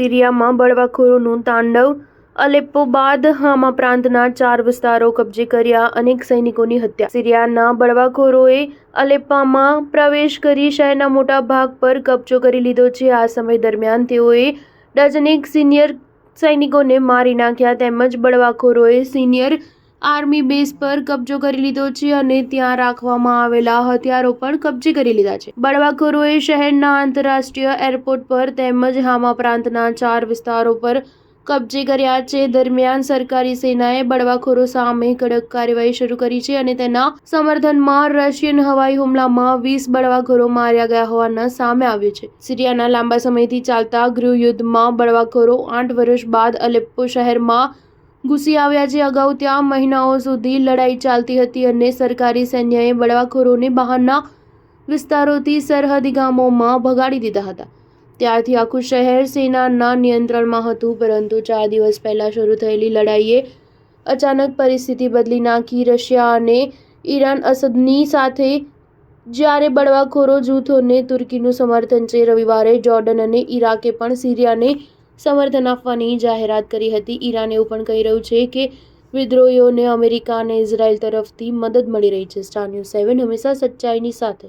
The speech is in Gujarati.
સિરિયામાં બળવાખોરોનું તાંડવ, અલેપ્પો બાદ હામા પ્રાંતના 4 વિસ્તારો કબજે કર્યા, અનેક સૈનિકોની હત્યા. સિરિયાના બળવાખોરોએ અલેપ્પામાં પ્રવેશ કરી શહેરના મોટા ભાગ પર કબજો કરી લીધો છે. આ સમય દરમિયાન તેઓએ ડઝનેક સિનિયર સૈનિકોને મારી નાખ્યા તેમજ બળવાખોરોએ સિનિયર આર્મી બેઝ પર કબજો કરી લીધો છે અને ત્યાં રાખવામાં આવેલા હથિયારો પણ કબજે કરી લીધા છે. બળવાખોરોએ શહેરના આંતરરાષ્ટ્રીય એરપોર્ટ પર તેમજ હામા પ્રાંતના 4 વિસ્તારો પર કબજે કર્યા છે. દરમિયાન સરકારી સેનાએ બળવાખોરો સામે કડક કાર્યવાહી શરૂ કરી છે અને તેના સમર્થનમાં રશિયન હવાઈ હુમલામાં 20 બળવાખોરો માર્યા ગયા હોવાના સામે આવ્યું છે. સિરિયાના લાંબા સમયથી ચાલતા ગૃહયુદ્ધમાં બળવાખોરો 8 વર્ષ બાદ અલેપ્પો શહેરમાં ઘૂસી આવ્યા છે. અગાઉ ત્યાં મહિનાઓ સુધી લડાઈ ચાલતી હતી અને સરકારી સૈન્યએ બળવાખોરોને બહારના વિસ્તારોથી સરહદી ગામોમાં ભગાડી દીધા હતા. ત્યારથી આખું શહેર સેનાના નિયંત્રણમાં હતું, પરંતુ 4 દિવસ પહેલા શરૂ થયેલી લડાઈએ અચાનક પરિસ્થિતિ બદલી નાખી. રશિયા અને ઈરાન અસદની સાથે જ્યારે બળવાખોરો જૂથોને તુર્કીનું સમર્થન છે. રવિવારે જોર્ડન અને ઈરાકે પણ સિરિયાને સમર્થન આપવાની જાહેરાત કરી હતી. ઈરાન એવું પણ કહી રહ્યું છે કે વિદ્રોહીઓને અમેરિકા અને ઇઝરાયલ તરફથી મદદ મળી રહી છે. સ્ટાર ન્યૂઝ 7 હંમેશા સચ્ચાઈની સાથે.